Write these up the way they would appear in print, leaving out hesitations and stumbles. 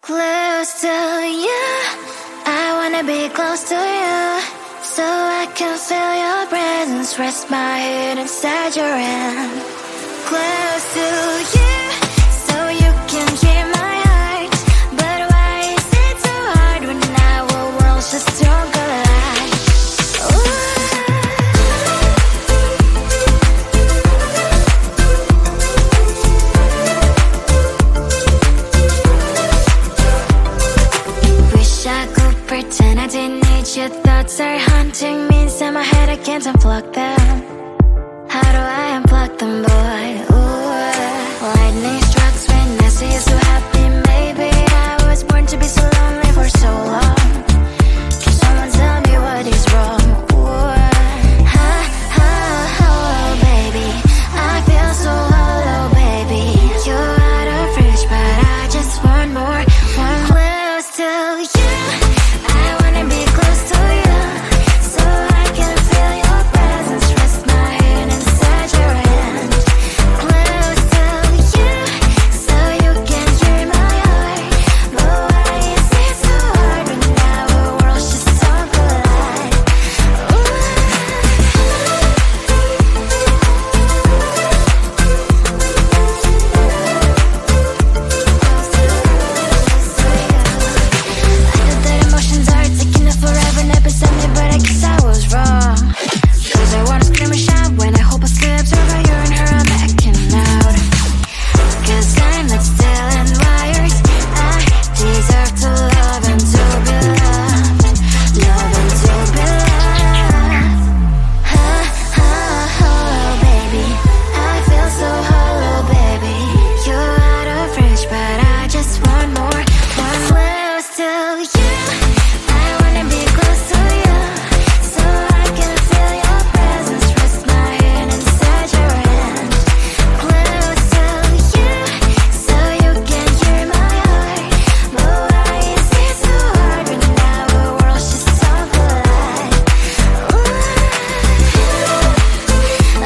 Close to you, I wanna be close to you, so I can feel your presence. Rest my head inside your hand. Close to you, so you can hear my heart. But why is it so hard when our worlds just don't collide? I could pretend I didn't need your thoughts are haunting me inside my head. I can't unplug them. How do I unplug them, boy? Ooh, lightning strikes when I see you so happy. Maybe I was born to be so lonely for so long. Can someone tell me what is wrong? Ooh, oh, baby, I feel so hollow, baby. You're out of reach, but I just want more, one close to you. I wanna be close to you, so I can feel your presence. Rest my head inside your hand. Close to you, so you can hear my heart. But why is it so hard when our worlds just don't collide? I know that emotions are taking up forever, never beside me, but I guess I was wrong. Cause I wanna scream and shout when I hope I slipped over you and her, I'm backing out. Cause I'm not still and wired. I deserve to love and to be loved. Love and to be loved. Oh, baby, I feel so hollow, baby. You're out of reach, but I just want more, one close to you. I wanna be close to you, so I can feel your presence. Rest my head inside your hand. Close to you, so you can hear my heart. But why is it so hard when our worlds just don't collide?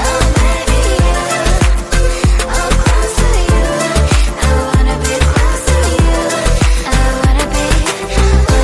Oh, baby, oh, close to you. I wanna be close to you. I wanna be close to you.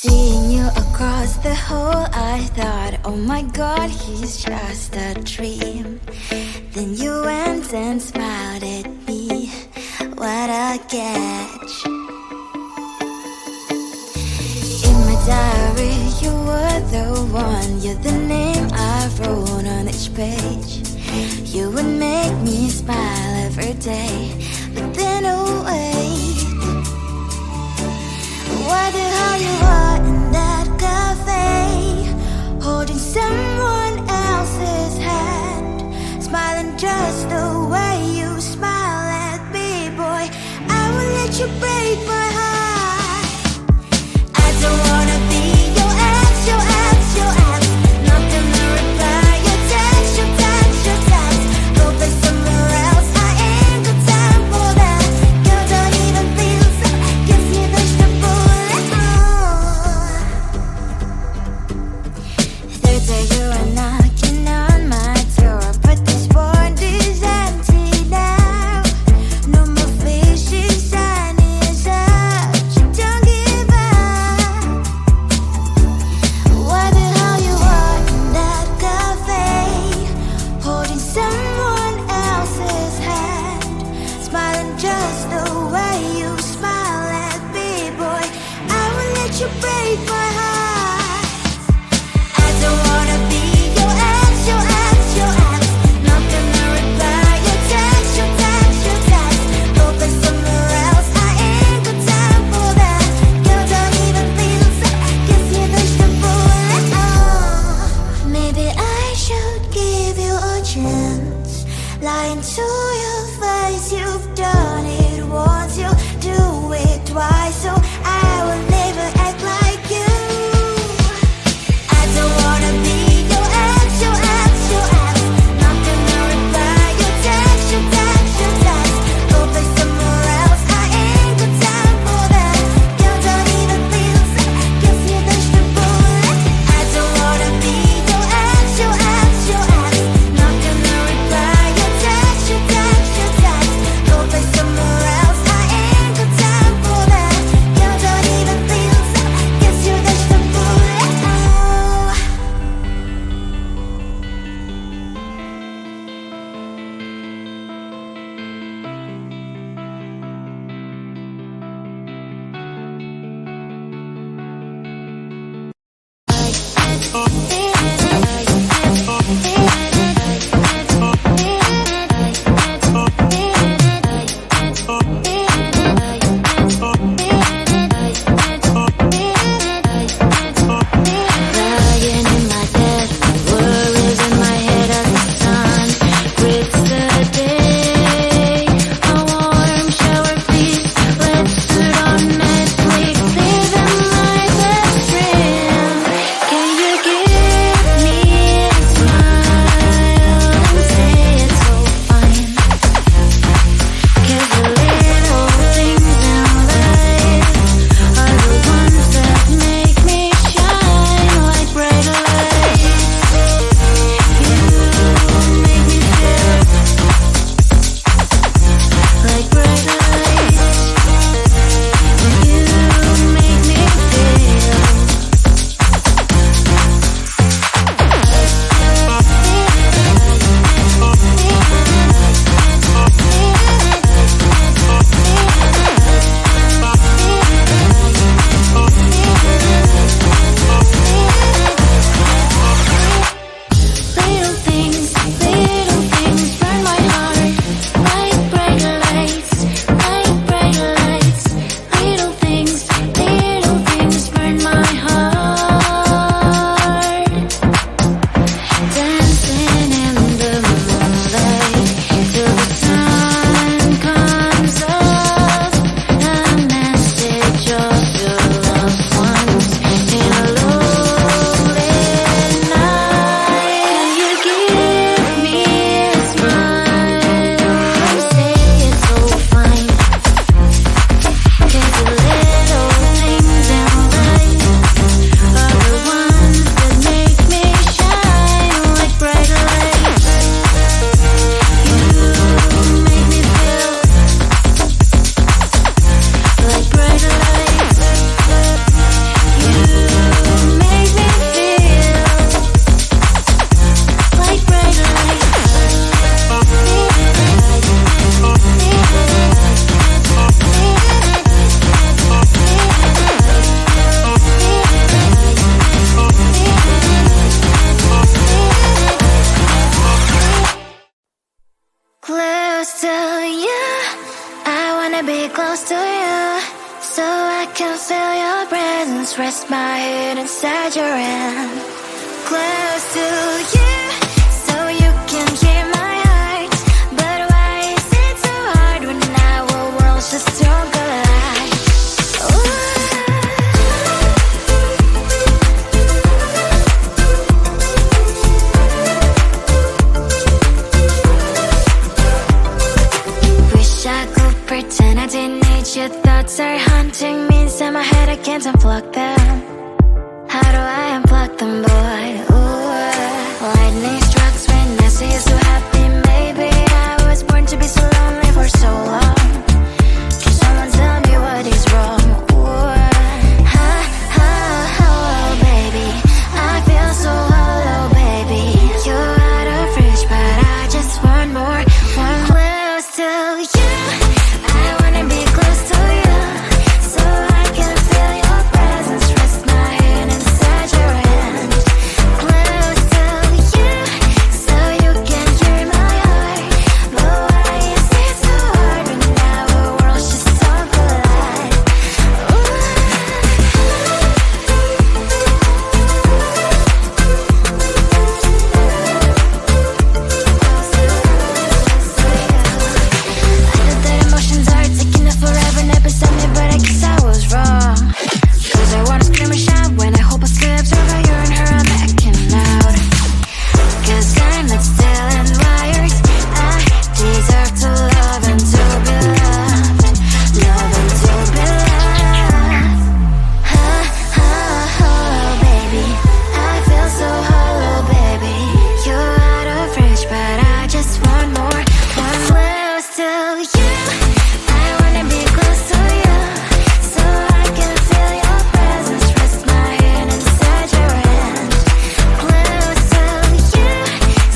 Seeing you across the hall, I thought, oh my god, he's just a dream. Then you went and smiled at me. What a catch. In my diary, you were the one. You're the name I wrote on each page. You would make me smile every day. But then, oh wait, what the hell you are in that cafe, holding someone else's hand, smiling just the way you smile at me, boy. I will let you break my heart. I don't wanna be your ex, your ex, your ex. Not gonna reply your text, your text, your text. Go play somewhere else, I ain't got time for that. Girl, don't even feel so, kiss me vegetable. Third day you are knocking on my door, but this board is empty now. No more fishes, sun is up. You don't give up. What the hell you are in that cafe, holding someone else's hand, smiling just the way you smile at me, boy. I will let you break my heart. I don't wanna be your ex, your ex, your ex. Not gonna reply your text, your text, your text. Go play somewhere else, I ain't got time for that. Girl, don't even feel so, kiss me vegetable. Maybe I should give you a chance. Lying to your face, you've done it once, you do it twice, so I will never act like you. I don't wanna be your ex, your ex, your ex. Not gonna reply your wanna be close to you, so I can feel your presence. Rest my head inside your hand. Close to you, so you can hear my heart. But why is it so hard when our worlds just don't collide? Wish I could pretend I didn't need your thoughts are haunting me inside my head. I can't unplug them. How do I unplug them, boy? Ooh, lightning strikes when I see you so happy. Maybe I was born to be so lonely for so long. Can someone tell me what is wrong? Ooh, baby, I feel so hollow, baby. You're out of reach, but I just want more, one close to you. I wanna be close to you, so I can feel your presence. Rest my hand inside your hand. Close to you, so you can hear my heart. But why is it so hard when our worlds just don't collide? I thought that emotions are taking up forever, never beside me, but I guess I was wrong. Cause I wanna scream and shout when I hope I slips over you and her, I'm backing out. Cause I'm not still and wired. I deserve to love and to be loved. Love and to be loved. Baby, I feel so hollow, baby. You're out of reach, but I just want more, one close to you. I wanna be close to you, so I can feel your presence. Rest my hand inside your hand. Close to you,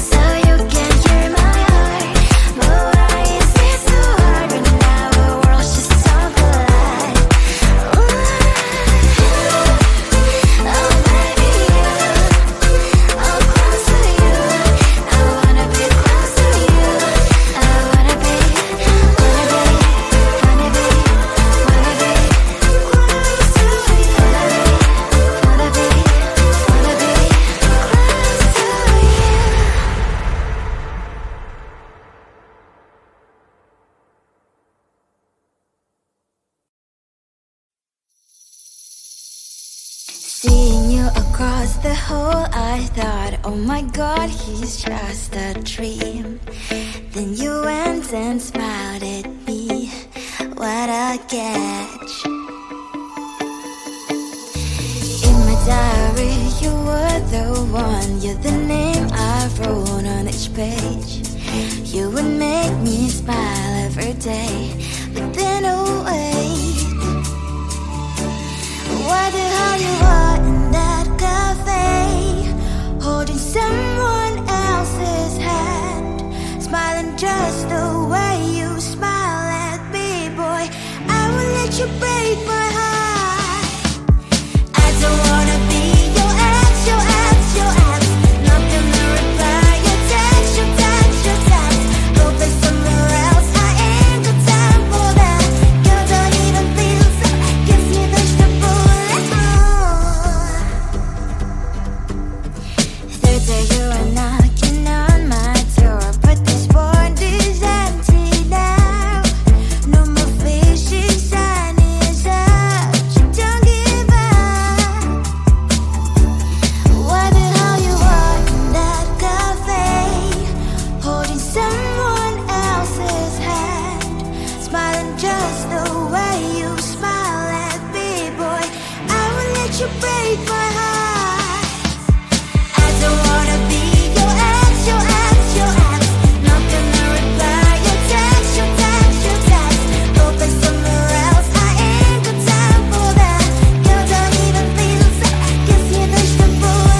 so you can hear my heart. But why is it so hard when our worlds just don't collide? Oh baby, I'm close to you. I wanna be close to you. I wanna be close to you. Seeing you across the hall, I thought, oh my god, he's just a dream. Then you went and smiled at me. What a catch. In my diary, you were the one. You're the name I wrote on each page. You would make me smile every day. But then, oh wait, what the hell you are in that cafe, holding someone else's hand, smiling just the way you smile at me, boy. I will let you break my heart. I don't wanna be your ex, your ex, your ex. Not gonna reply your text, your text, your text. Go play somewhere else, I ain't got time for that. Girl, don't even feel so, gives me vegetable. Third day you are knocking on my door, but this board is empty now. No more fishes, sun is up. You don't give up. What the hell you are in that cafe, holding someone else's hand, smiling just the way you smile at me, boy. I will let you break my heart. I don't wanna be your ex, your ex, your ex. Not gonna reply your text, your text, your text. Go play somewhere else, I ain't got time for that. Girl, don't even feel so, gives me vegetable.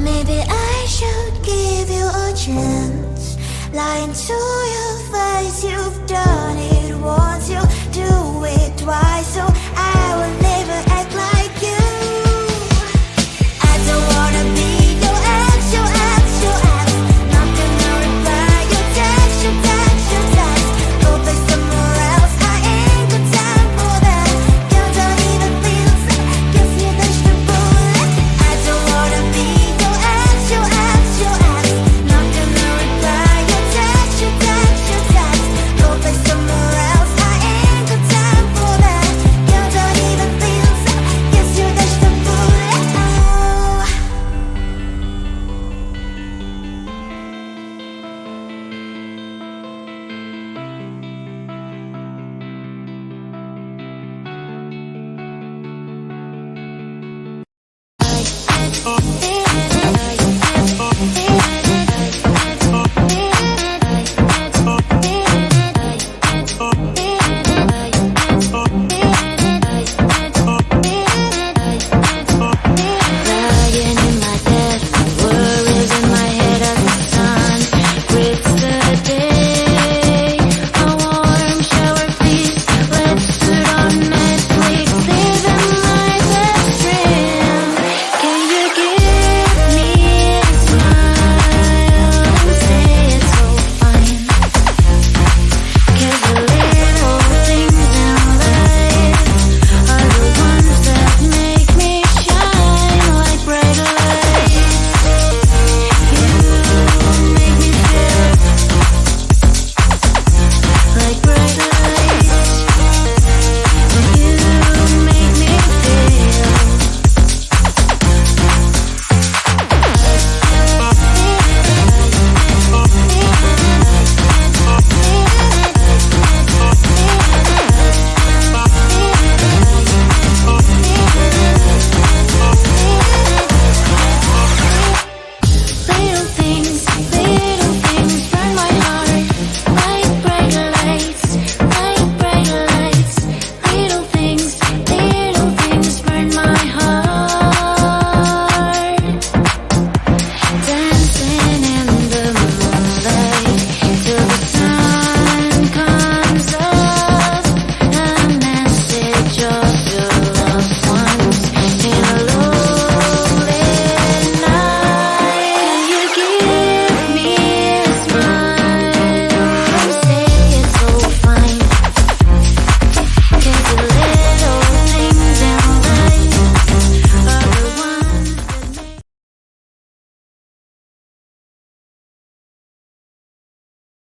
Maybe I should give you a chance. Lying to your face, you've done it once, you do it twice. So